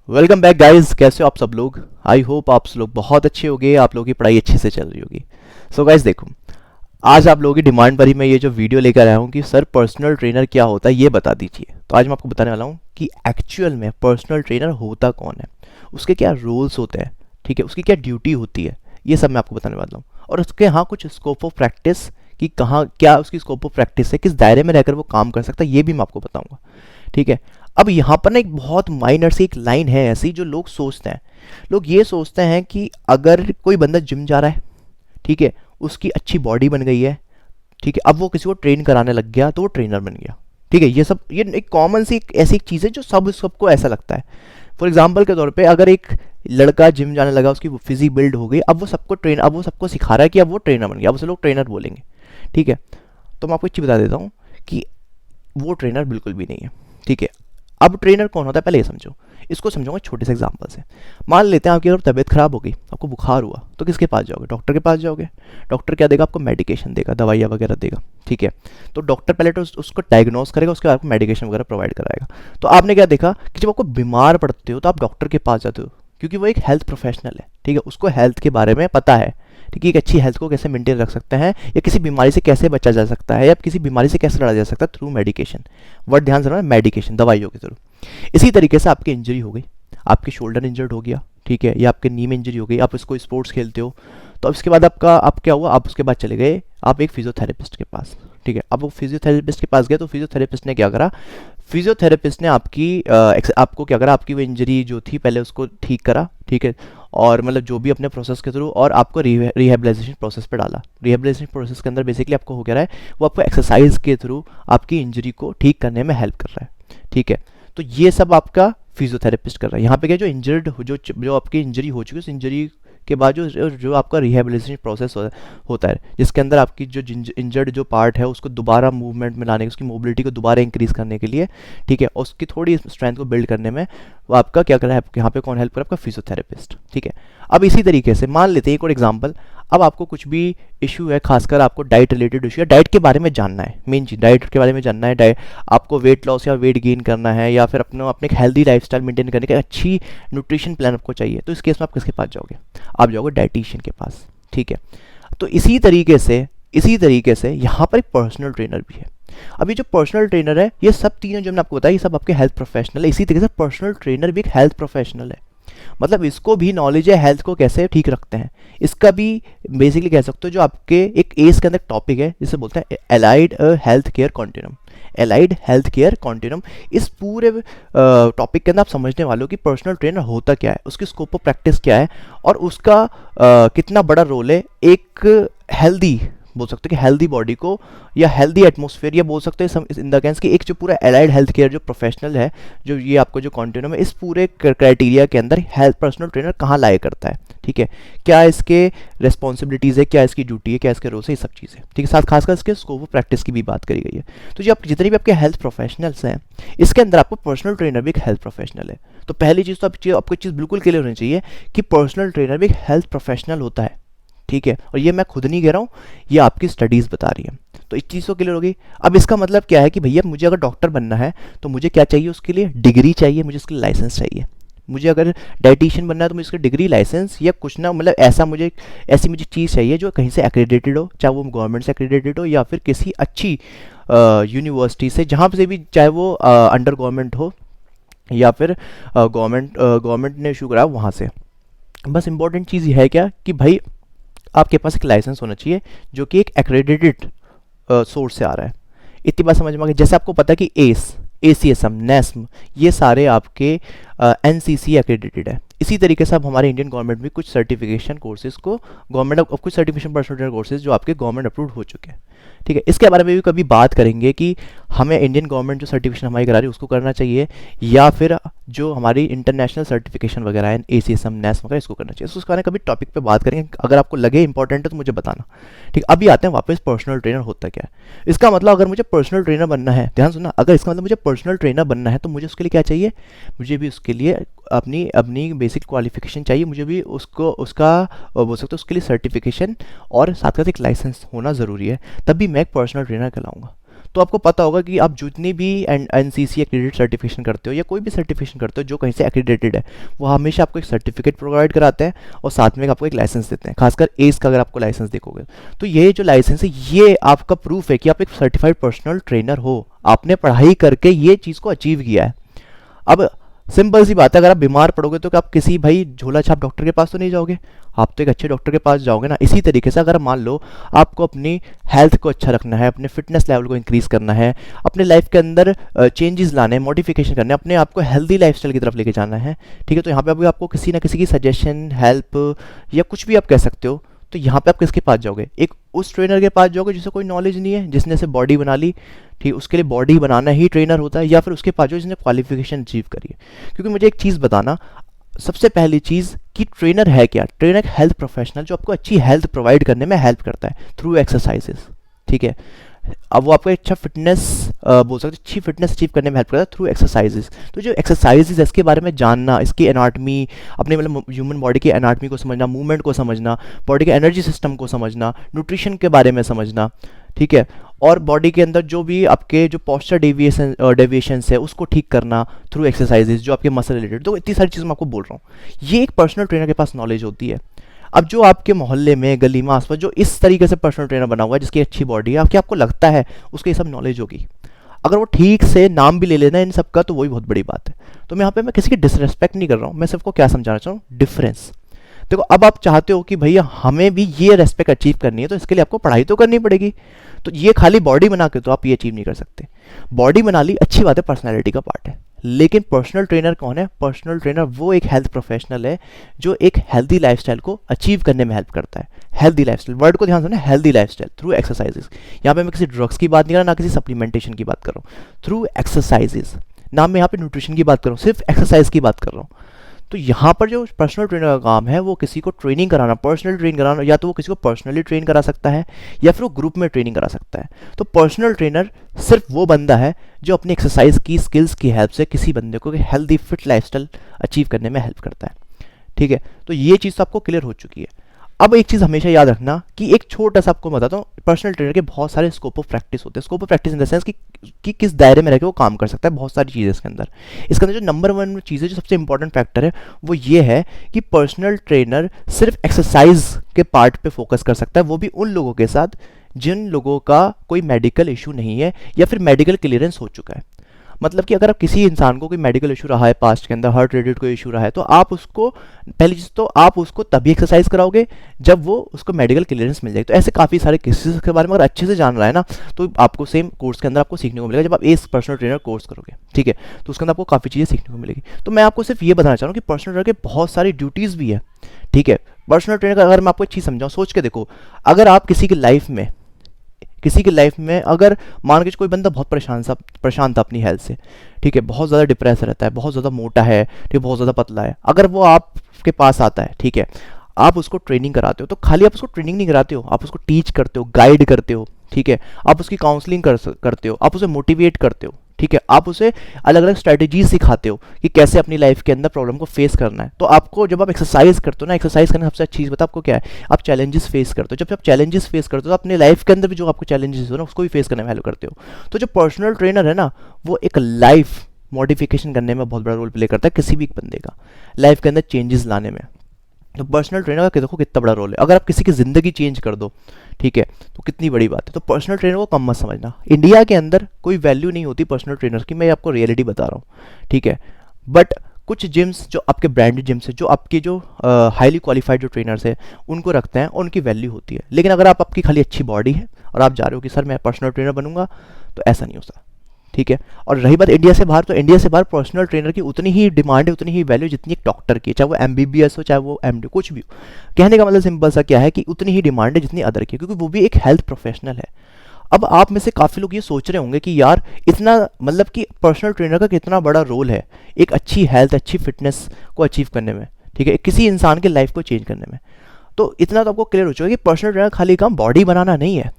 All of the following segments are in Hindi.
वेलकम बैक गाइस, कैसे हो आप सब लोग। आई होप आप सब लोग बहुत अच्छे होंगे, आप लोगों की पढ़ाई अच्छे से चल रही होगी। सो गाइस देखो, आज आप लोगों की डिमांड पर ही मैं ये जो वीडियो लेकर आया हूँ कि सर पर्सनल ट्रेनर क्या होता है ये बता दीजिए। तो आज मैं आपको बताने वाला हूँ कि एक्चुअल में पर्सनल ट्रेनर होता कौन है, उसके क्या रोल्स होते हैं, ठीक है, उसकी क्या ड्यूटी होती है, ये सब मैं आपको बताने वाला हूँ। और उसके हाँ कुछ स्कोप ऑफ प्रैक्टिस कि कहाँ क्या उसकी स्कोप ऑफ प्रैक्टिस है, किस दायरे में रहकर वो काम कर सकता है, ये भी मैं आपको बताऊंगा। ठीक है। अब यहाँ पर ना एक बहुत माइनर सी एक लाइन है ऐसी जो लोग सोचते हैं। लोग ये सोचते हैं कि अगर कोई बंदा जिम जा रहा है, ठीक है, उसकी अच्छी बॉडी बन गई है, ठीक है, अब वो किसी को ट्रेन कराने लग गया तो वो ट्रेनर बन गया। ठीक है, ये सब ये एक कॉमन सी एक ऐसी एक चीज़ है जो सबको ऐसा लगता है। फॉर एग्जाम्पल के तौर पे अगर एक लड़का जिम जाने लगा, उसकी फिजिक बिल्ड हो गई, अब वो सबको सिखा रहा है कि अब वो ट्रेनर बन गया, अब उसे लोग ट्रेनर बोलेंगे। ठीक है। तो मैं आपको एक चीज़ बता देता हूँ कि वो ट्रेनर बिल्कुल भी नहीं है। ठीक है। अब ट्रेनर कौन होता है पहले ये समझो। इसको समझाऊंगा छोटे से एग्जांपल से। मान लेते हैं आपकी अगर तबीयत खराब हो गई, आपको बुखार हुआ, तो किसके पास जाओगे? डॉक्टर के पास जाओगे। डॉक्टर क्या देगा आपको? मेडिकेशन देगा, दवाइयाँ वगैरह देगा। ठीक है। तो डॉक्टर पहले तो उसको डायग्नोस करेगा, उसके बाद आपको मेडिकेशन वगैरह प्रोवाइड कराएगा। तो आपने क्या देखा कि जब आपको बीमार पड़ते हो तो आप डॉक्टर के पास जाते हो, क्योंकि वो एक हेल्थ प्रोफेशनल है। ठीक है, उसको हेल्थ के बारे में पता है। ठीक है, एक अच्छी हेल्थ को कैसे मेंटेन रख सकते हैं, या किसी बीमारी से कैसे बचा जा सकता है, या किसी बीमारी से कैसे लड़ा जा सकता है थ्रू मेडिकेशन। वर्ड ध्यान से रखना, मेडिकेशन, दवाइयों के थ्रू। इसी तरीके से आपकी इंजरी हो गई, आपके शोल्डर इंजर्ड हो गया, ठीक है, या आपके नी में इंजरी हो गई, आप इसको स्पोर्ट्स खेलते हो, तो अब इसके बाद आप क्या हुआ, आप उसके बाद चले गए आप एक फिजियोथेरेपिस्ट के पास। ठीक है, अब वो फिजियोथेरेपिस्ट के पास गए तो फिजियोथेरेपिस्ट ने क्या करा? फिजियोथेरेपिस्ट ने आपको क्या करा, आपकी वो इंजरी जो थी पहले उसको ठीक करा। ठीक है। और मतलब जो भी अपने प्रोसेस के थ्रू, और आपको रिहेबिलिटेशन प्रोसेस पे डाला। रिहेबिलिटेशन प्रोसेस के अंदर बेसिकली आपको हो क्या रहा है, वो आपको एक्सरसाइज के थ्रू आपकी इंजरी को ठीक करने में हेल्प कर रहा है। ठीक है। तो ये सब आपका फिजियोथेरेपिस्ट कर रहा है। यहाँ पे क्या, जो इंजर्ड जो आपकी इंजरी हो चुकी है, उस इंजरी के बाद जो आपका रिहेबिलिटेशन प्रोसेस होता है, जिसके अंदर आपकी जो इंजर्ड जो पार्ट है उसको दोबारा मूवमेंट में लाने, उसकी मोबिलिटी को दोबारा इंक्रीज करने के लिए, ठीक है, और उसकी थोड़ी स्ट्रेंथ को बिल्ड करने में वो आपका क्या कर रहा है, यहाँ पे कौन हेल्प कर रहा है? आपका फिजियोथेरेपिस्ट। ठीक है। अब इसी तरीके से मान लेते हैं एक और एग्जाम्पल। अब आपको कुछ भी इशू है, खासकर आपको डाइट रिलेटेड इशू है, डाइट के बारे में जानना है, मेन चीज़ डाइट के बारे में जानना है। डाइट आपको वेट लॉस या वेट गेन करना है, या फिर अपने एक हेल्दी लाइफस्टाइल मेंटेन करने का अच्छी न्यूट्रिशन प्लान आपको चाहिए, तो इस केस में आप किसके पास जाओगे? आप जाओगे डाइटिशियन के पास। ठीक है। तो इसी तरीके से यहाँ पर एक पर्सनल ट्रेनर भी है। अब ये जो पर्सनल ट्रेनर है, ये सब तीनों जो मैंने आपको बताया, ये सब आपके हेल्थ प्रोफेशनल है। इसी तरीके से पर्सनल ट्रेनर भी एक हेल्थ प्रोफेशनल है। मतलब इसको भी नॉलेज है हेल्थ को कैसे ठीक रखते हैं। इसका भी बेसिकली कह सकते हो जो आपके एक एज के अंदर टॉपिक है, जिसे बोलते हैं allied health care continuum. Allied health care continuum, इस पूरे टॉपिक के अंदर आप समझने वाले हो कि पर्सनल ट्रेनर होता क्या है, उसकी स्कोप ऑफ प्रैक्टिस क्या है, और उसका कितना बड़ा रोल है एक हेल्दी, बोल सकते हो कि हेल्दी बॉडी को, या हेल्दी एटमोसफेयर, या बोल सकते हैं इन द सेंस कि एक जो पूरा एलाइड हेल्थ केयर जो प्रोफेशनल है, जो ये आपको जो कॉन्टिन्यूम है, इस पूरे क्राइटेरिया के अंदर हेल्थ पर्सनल ट्रेनर कहाँ लाया करता है। ठीक है। क्या इसके रिस्पॉन्सिबिलिटीज़ है, क्या इसकी ड्यूटी है, क्या इसके रोल्स है, ये सब चीज़ें। ठीक है। साथ खासकर इसके स्कोप ऑफ प्रैक्टिस की भी बात करी गई है। तो जो आप जितने भी आपके हेल्थ प्रोफेशनल्स हैं, इसके अंदर आपको पर्सनल ट्रेनर भी एक हेल्थ प्रोफेशनल है। तो पहली चीज़ तो आपको चीज़ बिल्कुल क्लियर होनी चाहिए कि पर्सनल ट्रेनर भी एक हेल्थ प्रोफेशनल होता है। ठीक है। और ये मैं खुद नहीं कह रहा हूँ, ये आपकी स्टडीज़ बता रही है। तो इस चीज़ को क्लियर होगी। अब इसका मतलब क्या है कि भैया मुझे अगर डॉक्टर बनना है तो मुझे क्या चाहिए? उसके लिए डिग्री चाहिए, मुझे उसके लिए लाइसेंस चाहिए। मुझे अगर डाइटिशियन बनना है तो मुझे उसका डिग्री, लाइसेंस, या कुछ ना, मतलब ऐसी मुझे चीज़ चाहिए जो कहीं से एक्रेडिटेड हो, चाहे वो गवर्नमेंट से एक्रेडिटेड हो, या फिर किसी अच्छी यूनिवर्सिटी से, जहाँ से भी, चाहे वो अंडर गवर्नमेंट हो, या फिर गवर्नमेंट ने इशू करा वहाँ से। बस इंपॉर्टेंट चीज़ ये है क्या कि भाई आपके पास एक लाइसेंस होना चाहिए जो कि एक एक्रेडिटेड सोर्स से आ रहा है। इतनी बात समझ में आ गई। जैसे आपको पता है कि एसीएसएम, नेस्म, ये सारे आपके एनसीसी एक्रेडिटेड है। इसी तरीके से अब हमारे इंडियन गवर्नमेंट भी कुछ सर्टिफिकेशन कोर्सेज को, कुछ सर्टिफिकेशन पर्सनल ट्रेनर कोर्सेज जो आपके गवर्नमेंट अप्रूव्ड हो चुके हैं। ठीक है। इसके बारे में भी कभी बात करेंगे कि हमें इंडियन गवर्नमेंट जो सर्टिफिकेशन हमारी करा रही है उसको करना चाहिए, या फिर जो हमारी इंटरनेशनल सर्टिफिकेशन वगैरह है, एसीएसएम, नेस्म वगैरह, इसको करना चाहिए। तो उसके बारे में कभी टॉपिक पे बात करेंगे, अगर आपको लगे इंपॉर्टेंट है तो मुझे बताना। ठीक। अभी आते हैं वापस पर्सनल ट्रेनर होता क्या है। इसका मतलब अगर मुझे पर्सनल ट्रेनर बनना है, ध्यान सुनना, अगर इसका मतलब मुझे पर्सनल ट्रेनर बनना है तो मुझे उसके लिए क्या चाहिए? मुझे भी उसके लिए अपनी अपनी बेसिक क्वालिफिकेशन चाहिए, मुझे भी उसका बोल सकते हो उसके लिए सर्टिफिकेशन और साथ साथ एक लाइसेंस होना ज़रूरी है, तभी मैं एक पर्सनल ट्रेनर कहलाऊंगा। तो आपको पता होगा कि आप जितनी भी एनसीसी एक्रेडिटेड सर्टिफिकेशन करते हो या कोई भी सर्टिफिकेशन करते हो जो कहीं से एक्रेडिटेड है, वो हमेशा आपको एक सर्टिफिकेट प्रोवाइड कराते हैं और साथ में आपको एक लाइसेंस देते हैं। खासकर एस का अगर आपको लाइसेंस देखोगे तो ये जो लाइसेंस है ये आपका प्रूफ है कि आप एक सर्टिफाइड पर्सनल ट्रेनर हो, आपने पढ़ाई करके ये चीज़ को अचीव किया है। अब सिंपल सी बात है, अगर आप बीमार पड़ोगे तो आप किसी भाई झोला छाप डॉक्टर के पास तो नहीं जाओगे, आप तो एक अच्छे डॉक्टर के पास जाओगे ना। इसी तरीके से अगर मान लो आपको अपनी हेल्थ को अच्छा रखना है, अपने फिटनेस लेवल को इंक्रीज करना है, अपने लाइफ के अंदर चेंजेस लाने हैं, मॉडिफिकेशन करने हैं, अपने आप को हेल्दी लाइफस्टाइल की तरफ लेके जाना है, ठीक है, तो यहाँ पे अभी आपको किसी ना किसी की सजेशन, हेल्प या कुछ भी आप कह सकते हो, तो यहाँ पे आप किसके पास जाओगे? एक उस ट्रेनर के पास जाओगे जिसे कोई नॉलेज नहीं है, जिसने से बॉडी बना ली, ठीक, उसके लिए बॉडी बनाना ही ट्रेनर होता है, या फिर उसके पास जो जिसने क्वालिफिकेशन अचीव करी है। क्योंकि मुझे एक चीज़ बताना, सबसे पहली चीज़ कि ट्रेनर है क्या? ट्रेनर एक हेल्थ प्रोफेशनल जो आपको अच्छी हेल्थ प्रोवाइड करने में हेल्प करता है थ्रू एक्सरसाइजेस, ठीक है। अब वो आपको अच्छा फिटनेस बोल सकते, अच्छी फिटनेस अचीव करने में हेल्प करता है थ्रू एक्सरसाइजेस। तो जो एक्सरसाइजेस है इसके बारे में जानना, इसकी एनाटमी, अपने मतलब ह्यूमन बॉडी की एनाटमी को समझना, मूवमेंट को समझना, बॉडी के एनर्जी सिस्टम को समझना, न्यूट्रिशन के बारे में समझना, ठीक है, और बॉडी के अंदर जो भी आपके जो पोस्चर डेविएशंस है उसको ठीक करना थ्रू एक्सरसाइजेस जो आपके मसल रिलेटेड। तो इतनी सारी चीज़ मैं आपको बोल रहा हूँ, ये एक पर्सनल ट्रेनर के पास नॉलेज होती है। अब जो आपके मोहल्ले में, गली में, आसपास जो इस तरीके से पर्सनल ट्रेनर बना हुआ है जिसकी अच्छी बॉडी है, आपको लगता है उसको ये सब नॉलेज होगी, अगर वो ठीक से नाम भी ले लेना इन सब का तो वही बहुत बड़ी बात है। तो मैं यहाँ पे मैं किसी की डिसरेस्पेक्ट नहीं कर रहा हूँ, मैं सबको क्या समझाना चाह रहा हूँ, डिफरेंस। देखो अब आप चाहते हो कि भैया हमें भी ये रेस्पेक्ट अचीव करनी है, तो इसके लिए आपको पढ़ाई तो करनी पड़ेगी। तो ये खाली बॉडी बना के तो आप ये अचीव नहीं कर सकते। बॉडी बना ली, अच्छी बात है, पर्सनैलिटी का पार्ट है, लेकिन पर्सनल ट्रेनर कौन है? पर्सनल ट्रेनर वो एक हेल्थ प्रोफेशनल है जो एक हेल्दी लाइफस्टाइल को अचीव करने में हेल्प करता है। हेल्दी लाइफस्टाइल, वर्ड को ध्यान से सुनना, हेल्दी लाइफस्टाइल थ्रू एक्सरसाइजेस। यहाँ पे मैं किसी ड्रग्स की बात नहीं कर रहा, ना किसी सप्लीमेंटेशन की बात कर रहा हूँ, थ्रू एक्सरसाइजेस। ना मैं यहाँ पे न्यूट्रिशन की बात कर रहा हूँ, सिर्फ एक्सरसाइज की बात कर रहा हूँ। तो यहाँ पर जो पर्सनल ट्रेनर का काम है वो किसी को ट्रेनिंग कराना, पर्सनल ट्रेन कराना, या तो वो किसी को पर्सनली ट्रेन करा सकता है या फिर वो ग्रुप में ट्रेनिंग करा सकता है। तो पर्सनल ट्रेनर सिर्फ वो बंदा है जो अपनी एक्सरसाइज की स्किल्स की हेल्प से किसी बंदे को हेल्दी फिट लाइफस्टाइल अचीव करने में हेल्प करता है, ठीक है। तो ये चीज़ तो आपको क्लियर हो चुकी है। अब एक चीज़ हमेशा याद रखना कि एक छोटा सा आपको बताता हूँ, पर्सनल ट्रेनर के बहुत सारे स्कोप ऑफ प्रैक्टिस होते हैं। Scope of practice in the sense कि किस दायरे में रह के वो काम कर सकता है, बहुत सारी चीज़ें इसके अंदर। इसके अंदर जो नंबर वन चीज़ है, जो सबसे इंपॉर्टेंट फैक्टर है, वो ये है कि पर्सनल ट्रेनर सिर्फ एक्सरसाइज के पार्ट पे फोकस कर सकता है, वो भी उन लोगों के साथ जिन लोगों का कोई मेडिकल इशू नहीं है या फिर मेडिकल क्लियरेंस हो चुका है। मतलब कि अगर आप किसी इंसान को कोई मेडिकल इशू रहा है पास्ट के अंदर, हार्ट रिलेटेड कोई इशू रहा है, तो आप उसको पहली चीज़ तो आप उसको तभी एक्सरसाइज कराओगे जब वो उसको मेडिकल क्लियरेंस मिल जाएगी। तो ऐसे काफ़ी सारे केसेस के बारे में अगर अच्छे से जान रहा है ना, तो आपको सेम कोर्स के अंदर आपको सीखने को मिलेगा। जब आप एक पर्सनल ट्रेनर कोर्स करोगे, ठीक है, तो उसके अंदर आपको काफ़ी चीज़ें सीखने को मिलेगी। तो मैं आपको सिर्फ ये बताना चाह रहा हूँ कि पर्सनल ट्रेनर के बहुत सारी ड्यूटीज़ भी है, ठीक है। पर्सनल ट्रेनर का अगर मैं आपको एक चीज़ समझाऊँ, सोच के देखो, अगर आप किसी की लाइफ में अगर मान के कोई बंदा बहुत परेशान था अपनी हेल्थ से, ठीक है, बहुत ज़्यादा डिप्रेस रहता है, बहुत ज़्यादा मोटा है, ठीक है, बहुत ज़्यादा पतला है, अगर वो आपके पास आता है, ठीक है, आप उसको ट्रेनिंग कराते हो, तो खाली आप उसको ट्रेनिंग नहीं कराते हो, आप उसको टीच करते हो, गाइड करते हो, ठीक है, आप उसकी काउंसलिंग करते हो, आप उसे मोटिवेट करते हो, ठीक है, आप उसे अलग अलग स्ट्रैटेजीज सिखाते हो कि कैसे अपनी लाइफ के अंदर प्रॉब्लम को फेस करना है। तो आपको जब आप एक्सरसाइज करते हो ना, एक्सरसाइज करने सबसे अच्छी चीज़ बता आपको क्या है, आप चैलेंजेस फेस करते हो। जब आप चैलेंजेस फेस करते हो तो अपने लाइफ के अंदर भी जो आपको चैलेंजेस हो ना उसको भी फेस करने में हेल्प करते हो। तो जो पर्सनल ट्रेनर है ना, वो एक लाइफ मॉडिफिकेशन करने में बहुत बड़ा रोल प्ले करता है, किसी भी बंदे का लाइफ के अंदर चेंजेस लाने में। तो पर्सनल ट्रेनर का देखो कितना बड़ा रोल है, अगर आप किसी की ज़िंदगी चेंज कर दो, ठीक है, तो कितनी बड़ी बात है। तो पर्सनल ट्रेनर को कम मत समझना, इंडिया के अंदर कोई वैल्यू नहीं होती पर्सनल ट्रेनर की, मैं आपको रियलिटी बता रहा हूँ, ठीक है। बट कुछ जिम्स जो आपके ब्रांडेड जिम्स है, जो आपके जो हाईली क्वालिफाइड जो ट्रेनर्स है उनको रखते हैं, उनकी वैल्यू होती है। लेकिन अगर आप आपकी खाली अच्छी बॉडी है और आप जा रहे हो कि सर मैं पर्सनल ट्रेनर बनूंगा, तो ऐसा नहीं होता, ठीक है। और रही बात इंडिया से बाहर, तो इंडिया से बाहर पर्सनल ट्रेनर की उतनी ही डिमांड है, उतनी ही वैल्यू जितनी एक डॉक्टर की, चाहे वो एमबीबीएस हो, चाहे वो एमडी, कुछ भी हो। कहने का मतलब सिंपल सा क्या है कि उतनी ही डिमांड है जितनी अदर की, क्योंकि वो भी एक हेल्थ प्रोफेशनल है। अब आप में से काफ़ी लोग ये सोच रहे होंगे कि यार इतना मतलब कि पर्सनल ट्रेनर का कितना बड़ा रोल है एक अच्छी हेल्थ, अच्छी फिटनेस को अचीव करने में, ठीक है, किसी इंसान की लाइफ को चेंज करने में। तो इतना तो आपको क्लियर हो चुका है कि पर्सनल ट्रेनर खाली काम बॉडी बनाना नहीं है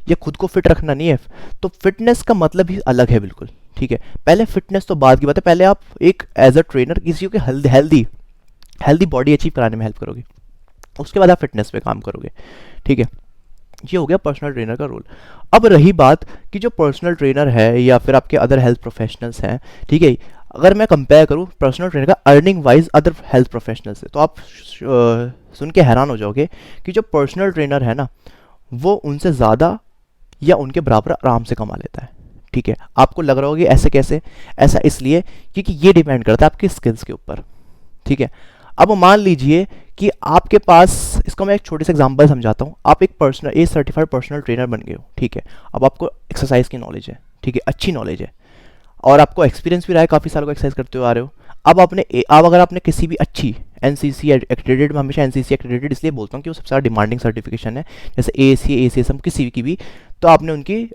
या खुद को फिट रखना नहीं है। तो फिटनेस का मतलब ही अलग है बिल्कुल, ठीक है। पहले फिटनेस तो बाद की बात है, पहले आप एक एज अ ट्रेनर किसी को हेल्दी बॉडी अचीव कराने में हेल्प करोगे, उसके बाद आप फिटनेस पे काम करोगे, ठीक है। ये हो गया पर्सनल ट्रेनर का रोल। अब रही बात कि जो पर्सनल ट्रेनर है या फिर आपके अदर हेल्थ प्रोफेशनल्स हैं, ठीक है, अगर मैं कंपेयर करूँ पर्सनल ट्रेनर का earning wise other health professional से, तो आप सुन के हैरान हो जाओगे कि जो पर्सनल ट्रेनर है ना, वो उनसे ज़्यादा या उनके बराबर आराम से कमा लेता है। ठीक है, आपको लग रहा होगा कि ऐसे कैसे? ऐसा इसलिए क्योंकि ये डिपेंड करता है आपके स्किल्स के ऊपर। ठीक है, अब मान लीजिए कि आपके पास, इसका मैं एक छोटे से एग्जांपल समझाता हूँ। आप एक पर्सनल ए सर्टिफाइड पर्सनल ट्रेनर बन गए हो, ठीक है, अब आपको एक्सरसाइज की नॉलेज है, ठीक है, अच्छी नॉलेज है, और आपको एक्सपीरियंस भी रहा है, काफ़ी सालों का एक्सरसाइज करते हुए आ रहे हो। अब अगर आपने किसी भी अच्छी एनसीसी एक्रेडिटेड, मैं हमेशा एनसीसी एक्रेडिटेड इसलिए बोलता हूँ कि वो सबसे ज़्यादा डिमांडिंग सर्टिफिकेशन है, जैसे एएसी किसी की भी, तो आपने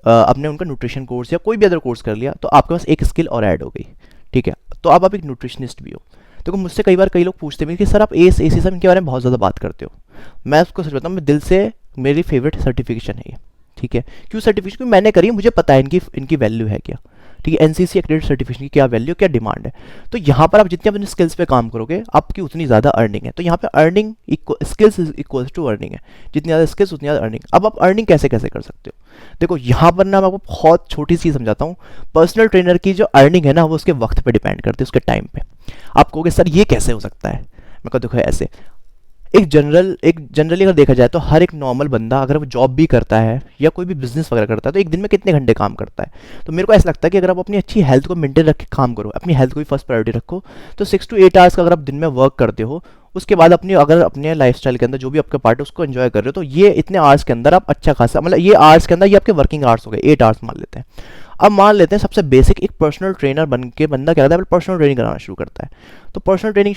आपने उनका न्यूट्रिशन कोर्स या कोई भी अदर कोर्स कर लिया, तो आपके पास एक स्किल और ऐड हो गई। ठीक है, तो अब आप एक न्यूट्रिशनिस्ट भी हो। देखो, मुझसे कई बार कई लोग पूछते हैं कि सर आप एएसी इनके बारे में बहुत ज़्यादा बात करते हो। मैं उसको सच बताऊँ, मैं दिल से, मेरी फेवरेट सर्टिफिकेशन है ये। ठीक है, क्यों सर्टिफिकेशन? क्योंकि मैंने करी है, मुझे पता है इनकी वैल्यू है क्या। ठीक है, एनसीसी एक्रेडिटेड सर्टिफिकेशन की क्या वैल्यू, क्या डिमांड है। तो यहाँ पर आप जितनी अपनी स्किल्स पे काम करोगे, आपकी उतनी ज़्यादा अर्निंग है। तो यहाँ पे earning skills is equals to earning है। जितनी ज़्यादा स्किल्स उतनी ज़्यादा अर्निंग। अब आप अर्निंग कैसे कैसे कर सकते हो? देखो, यहाँ पर ना मैं आपको बहुत छोटी सी समझाता हूँ। पर्सनल ट्रेनर की जो अर्निंग है ना, वो उसके वक्त पे डिपेंड करती है, उसके टाइम पे। आप कहोगे सर ये कैसे हो सकता है? मैं कहता देखो ऐसे, एक जनरली अगर देखा जाए तो हर एक नॉर्मल बंदा अगर वो जॉब भी करता है या कोई भी बिजनेस वगैरह करता है, तो एक दिन में कितने घंटे काम करता है? तो मेरे को ऐसा लगता है कि अगर आप अपनी अच्छी हेल्थ को मेंटेन रख के काम करो, अपनी हेल्थ को भी फर्स्ट प्रायोरिटी रखो, तो 6 to 8 आवर्स का अगर आप दिन में वर्क करते हो, उसके बाद अगर अपने लाइफस्टाइल के अंदर जो भी आपका पार्ट है उसको एंजॉय कर रहे हो, तो ये इतने आवर्स के अंदर आप अच्छा खासा, मतलब ये आवर्स के अंदर ये आपके वर्किंग आवर्स हो गए, 8 आवर्स मान लेते हैं। अब मान लेते हैं सबसे बेसिक, एक पर्सनल ट्रेनर बन के बंदा क्या करता है, पर्सनल ट्रेनिंग कराना शुरू करता है। तो पर्सनल ट्रेनिंग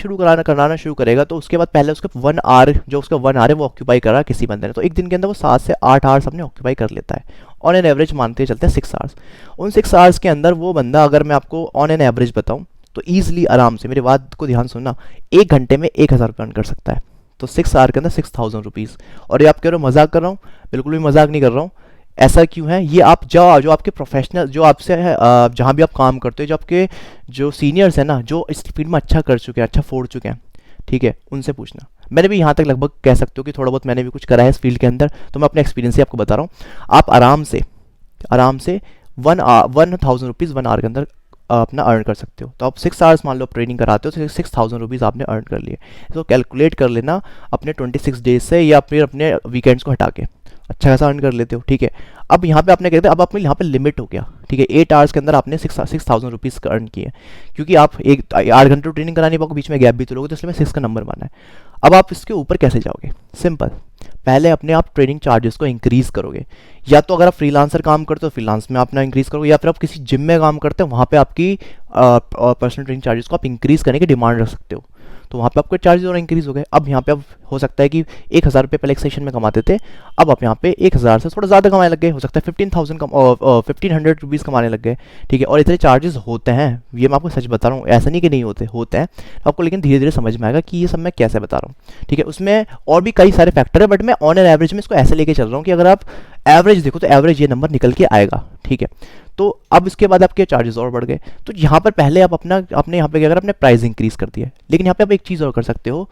कराना शुरू करेगा, तो उसके बाद पहले उसका 1 आवर, जो उसका 1 आवर है वो ऑक्यूपाई करा किसी बंदे ने, तो एक दिन के अंदर वो 7 से 8 आवर्स अपने ऑक्यूपाई कर लेता है। ऑन एन एवरेज मानते चलते हैं 6 आवर्स। उन 6 आवर्स के अंदर वो बंदा, अगर मैं आपको ऑन एन एवरेज बताऊँ, तो ईजिली आराम से, मेरी बात को ध्यान सुनना, 1 घंटे में 1,000 रुपये अर्न कर सकता है। तो 6 आवर के अंदर 6,000 रुपीज़। और ये आप कह रहे हो मजाक कर रहा हूँ? बिल्कुल भी मजाक नहीं कर रहा हूँ। ऐसा क्यों है? ये आप जो आपके प्रोफेशनल, जो आपसे है, जहाँ भी आप काम करते हो, जो आपके जो सीनियर्स हैं ना, जो इस फील्ड में अच्छा कर चुके हैं, अच्छा फोड़ चुके हैं, ठीक है, उनसे पूछना। मैंने भी यहाँ तक लगभग कह सकते हो कि थोड़ा बहुत मैंने भी कुछ करा है इस फील्ड के अंदर, तो मैं अपने एक्सपीरियंस से आपको बता रहा हूँ। आप आराम से 1,000 रुपीज़ 1 आवर के अंदर अपना अर्न कर सकते हो। तो आप 6 आवर्स मान लो ट्रेनिंग कराते हो, तो 6,000 रुपीज़ आपने अर्न कर लिए। तो कैलकुलेट कर लेना अपने 26 डेज से, या फिर अपने वीकेंड्स को हटा के अच्छा खासा अर्न कर लेते हो। ठीक है, अब यहाँ पे आपने कहते हैं, अब आपने यहाँ पे लिमिट हो गया। ठीक है, 8 आवर्स के अंदर आपने 6,000 रुपीज़ का अर्न किए, क्योंकि आप 8 घंटे ट्रेनिंग कराने पाओगे, बीच में गैप भी तो लोगे, तो इसलिए मैं 6 का नंबर माना है। अब आप इसके ऊपर कैसे जाओगे? सिंपल, पहले अपने आप ट्रेनिंग चार्जेस को इंक्रीज़ करोगे। या तो अगर आप फ्रीलांसर काम करते हो, फ्रीलांस में अपना इंक्रीज़ करोगे, या फिर आप किसी जिम में काम करते हो, वहाँ पे आपकी पर्सनल ट्रेनिंग चार्जेस को आप इंक्रीज़ करने की डिमांड रख सकते हो। तो वहाँ पे आपके चार्जेस और इंक्रीज़ हो गए। अब यहाँ पे अब हो सकता है कि 1,000 रुपये पहले एक सेशन में कमाते थे, अब आप यहाँ पे 1,000 से थोड़ा ज़्यादा कमाने लग गए, हो सकता है 1,500 रुपीज़ कमाने लग गए। ठीक है, और इतने चार्जेस होते हैं, ये मैं आपको सच बता रहा हूँ, ऐसा नहीं कि नहीं होते हैं आपको, लेकिन धीरे धीरे समझ में आएगा कि ये सब मैं कैसे बता रहा हूँ। ठीक है, उसमें और भी कई सारे फैक्टर है, बट मैं ऑन एन एवरेज में इसको ऐसे लेके चल रहा हूँ कि अगर आप एवरेज देखो तो एवरेज ये नंबर निकल के आएगा। ठीक है, तो अब इसके बाद आपके चार्जेस और बढ़ गए, तो यहाँ पर पहले आप अपने यहाँ पे क्या करें, अपने प्राइस इंक्रीज कर दिया। लेकिन यहाँ पे आप एक चीज़ और कर सकते हो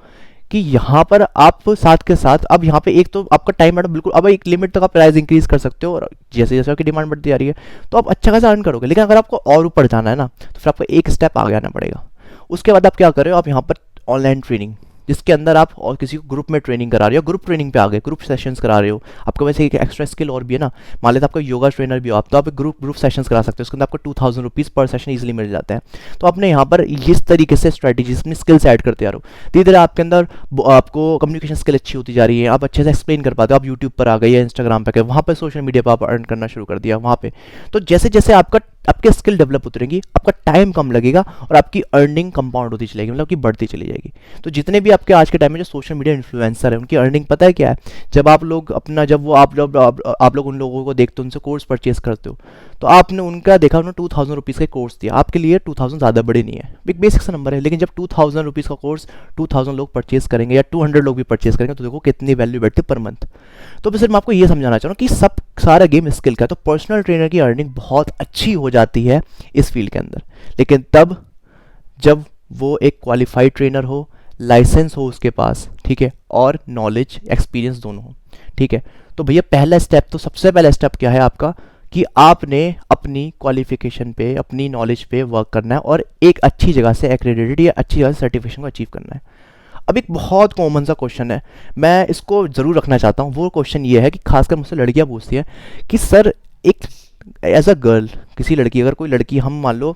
कि यहाँ पर आप साथ के साथ, अब यहाँ पे एक तो आपका टाइम मैडम बिल्कुल, अब एक लिमिट तक आप प्राइस इंक्रीज कर सकते हो, और जैसे जैसे आपकी डिमांड बढ़ती जा रही है तो आप अच्छा खासा अर्न करोगे। लेकिन अगर आपको और ऊपर जाना है ना, तो फिर आपको एक स्टेप आगे आना पड़ेगा। उसके बाद आप क्या कर रहे हो, आप यहाँ पर ऑनलाइन ट्रेनिंग, जिसके अंदर आप और किसी को ग्रुप में ट्रेनिंग करा रहे हो, ग्रुप ट्रेनिंग पे आ गए, ग्रुप सेशंस करा रहे हो। आपको वैसे एक एक्स्ट्रा स्किल और भी है ना, मान लेते आपका योगा ट्रेनर भी हो आप, तो आप ग्रुप सेशंस करा सकते हो, उसके अंदर आपको 2,000 रुपीज़ पर सेशन ईजिली मिल जाते हैं। तो आपने यहाँ पर इस तरीके से स्ट्रैटेजीज, अपनी स्किल्स ऐड करते आ रहे हो। धीरे धीरे आपके अंदर आपको कम्युनिकेशन स्किल अच्छी होती जा रही है, आप अच्छे से एक्सप्लेन कर पाते हो, आप यूट्यूब पर आ गए या इंस्टाग्राम पर गए, वहाँ पर सोशल मीडिया पर आप अर्न करना शुरू कर दिया वहाँ पर। तो जैसे जैसे आपके स्किल डेवलप होती रहेंगी, आपका टाइम कम लगेगा और आपकी अर्निंग कंपाउंड होती चलेगी, मतलब कि बढ़ती चली जाएगी। तो जितने भी आपके आज के टाइम में जो सोशल मीडिया इन्फ्लुएंसर है, उनकी अर्निंग पता है क्या है? जब आप लोग आप लोग उन लोगों को देखते हो, उनसे कोर्स परचेज करते हो, तो आपने उनका देखा, उन्होंने 2,000 रुपीज़ का कोर्स दिया, आपके लिए 2,000 ज़्यादा बड़े नहीं है, एक बेसिक सा नंबर है। लेकिन जब 2,000 रुपीज़ का कोर्स 2,000 लोग परचेज करेंगे या 200 लोग भी परचेज करेंगे, तो देखो कितनी वैल्यू बढ़ती है पर मंथ। तो फिर मैं आपको ये समझाना चाह रहा हूँ कि सारा गेम स्किल का है। तो पर्सनल ट्रेनर की अर्निंग बहुत अच्छी हो जाती है इस फील्ड के अंदर, लेकिन तब जब वो एक क्वालिफाइड ट्रेनर हो, लाइसेंस हो उसके पास, ठीक है, और नॉलेज एक्सपीरियंस दोनों हो। ठीक है। तो भैया पहला स्टेप, तो सबसे पहला स्टेप क्या है आपका कि आपने अपनी क्वालिफिकेशन पे, अपनी नॉलेज पे वर्क करना है और एक अच्छी जगह से एक्रेडिटेड या अच्छी जगह से सर्टिफिकेशन को अचीव करना है। अब एक बहुत कॉमन सा क्वेश्चन है, मैं इसको ज़रूर रखना चाहता हूँ। वो क्वेश्चन ये है कि खासकर मुझसे लड़कियाँ पूछती हैं कि सर एक एज अ गर्ल, किसी लड़की, अगर कोई लड़की, हम मान लो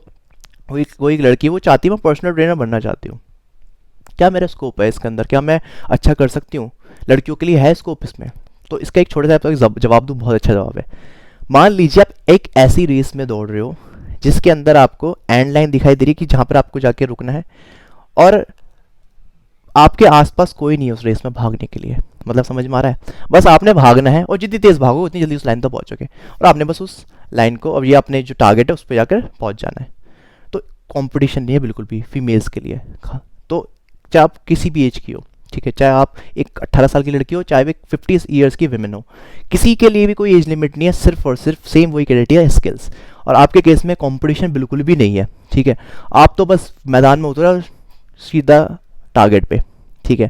कोई लड़की वो चाहती है मैं पर्सनल ट्रेनर बनना चाहती हूँ, क्या मेरा स्कोप है इसके अंदर, क्या मैं अच्छा कर सकती हूँ, लड़कियों के लिए है स्कोप इसमें? तो इसका एक छोटा सा आपको जवाब दूँ, बहुत अच्छा जवाब है। मान लीजिए आप एक ऐसी रेस में दौड़ रहे हो जिसके अंदर आपको एंड लाइन दिखाई दे रही है कि जहाँ पर आपको जाके रुकना है, और आपके आसपास कोई नहीं है उस रेस में भागने के लिए, मतलब समझ में आ रहा है? बस आपने भागना है और जितनी तेज़ भागो उतनी जल्दी उस लाइन तक पहुँचोगे, और आपने बस उस लाइन को, अब ये अपने जो टारगेट है उस पर जाकर पहुँच जाना है। तो कंपटीशन नहीं है बिल्कुल भी फीमेल्स के लिए। तो चाहे आप किसी भी एज की हो, ठीक है, चाहे आप एक 18 साल की लड़की हो, चाहे एक 50 ईयर्स की विमेन हो, किसी के लिए भी कोई एज लिमिट नहीं है, सिर्फ और सिर्फ सेम वही क्राइटेरिया, स्किल्स। और आपके केस में कंपटीशन बिल्कुल भी नहीं है, ठीक है। आप तो बस मैदान में उतरा सीधा टारगेट पे, ठीक है।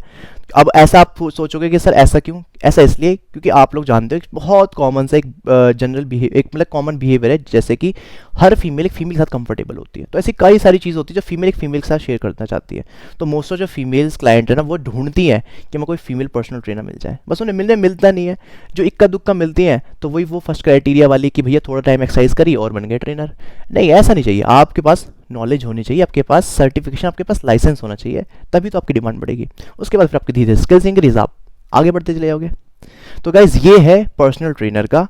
अब ऐसा आप सोचोगे कि सर ऐसा क्यों? ऐसा इसलिए क्योंकि आप लोग जानते हो बहुत कॉमन सा एक जनरल बिहेवियर, एक मतलब कॉमन बिहेवियर है, जैसे कि हर फीमेल एक फीमेल के साथ कंफर्टेबल होती है। तो ऐसी कई सारी चीज़ होती है जो फीमेल एक फीमेल के साथ शेयर करना चाहती है। तो मोस्ट ऑफ जो फीमेल्स क्लाइंट है ना, वो ढूंढती हैं कि मैं कोई फीमेल पर्सनल ट्रेनर मिल जाए, बस उन्हें मिलता नहीं है। जो इक्का दुक्का मिलती हैं तो वही वो फर्स्ट क्राइटेरिया वाली कि भैया थोड़ा टाइम एक्सरसाइज करिए और बन गए ट्रेनर। नहीं, ऐसा नहीं चाहिए। आपके पास नॉलेज होनी चाहिए, आपके पास सर्टिफिकेशन, आपके पास लाइसेंस होना चाहिए, तभी तो आपकी डिमांड बढ़ेगी। उसके बाद फिर आपकी धीरे धीरे स्किल्स इंक्रीज, आप आगे बढ़ते चले जाओगे। तो गाइज ये है पर्सनल ट्रेनर का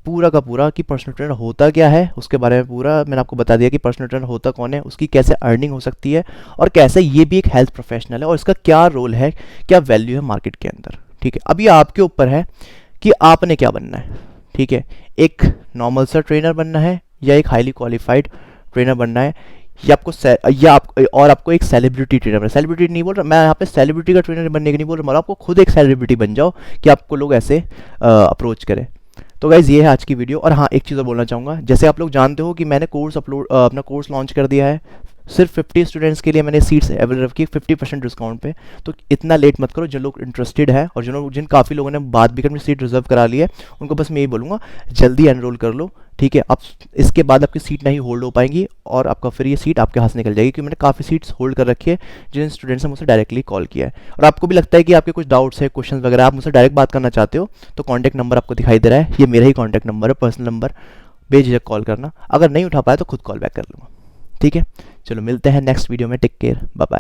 पूरा कि पर्सनल ट्रेनर होता क्या है, उसके बारे में पूरा मैंने आपको बता दिया कि पर्सनल ट्रेनर होता कौन है, उसकी कैसे अर्निंग हो सकती है, और कैसे ये भी एक हेल्थ प्रोफेशनल है, और इसका क्या रोल है, क्या वैल्यू है मार्केट के अंदर, ठीक है। अभी आपके ऊपर है कि आपने क्या बनना है, ठीक है। एक नॉर्मल सा ट्रेनर बनना है या एक हाईली क्वालिफाइड ट्रेनर बनना है, या आपको एक सेलिब्रिटी ट्रेनर, सेलिब्रिटी नहीं बोल रहा मैं यहाँ पे, सेलिब्रिटी का ट्रेनर बनने के नहीं बोल रहा, मतलब आपको खुद एक सेलिब्रिटी बन जाओ कि आपको लोग ऐसे अप्रोच करें। तो गाइज़ ये है आज की वीडियो। और हाँ, एक चीज़ और बोलना चाहूँगा, जैसे आप लोग जानते हो कि मैंने अपना कोर्स लॉन्च कर दिया है, सिर्फ 50 स्टूडेंट्स के लिए मैंने सीट्स अवेलेबल रखी 50% डिस्काउंट पे। तो इतना लेट मत करो, जो लोग इंटरेस्टेड है और जिन काफ़ी लोगों ने बात भी कर अपनी सीट रिजर्व करा ली है, उनको बस मैं यही बोलूँगा जल्दी एनरोल कर लो, ठीक है। अब इसके बाद आपकी सीट नहीं होल्ड हो पाएंगी और आपका फिर ये सीट आपके हाथ से निकल जाएगी, क्योंकि मैंने काफ़ी सीट्स होल्ड कर रखी है जिन स्टूडेंट्स ने मुझसे डायरेक्टली कॉल किया है। और आपको भी लगता है कि आपके कुछ डाउट्स है, क्वेश्चन वगैरह, आप मुझसे डायरेक्ट बात करना चाहते हो, तो कॉन्टैक्ट नंबर आपको दिखाई दे रहा है, ये मेरा ही कॉन्टैक्ट नंबर है, पर्सनल नंबर, बेझिझक कॉल करना। अगर नहीं उठा पाए तो खुद कॉल बैक कर लूँगा, ठीक है। चलो मिलते हैं नेक्स्ट वीडियो में, टेक केयर, बाय बाय।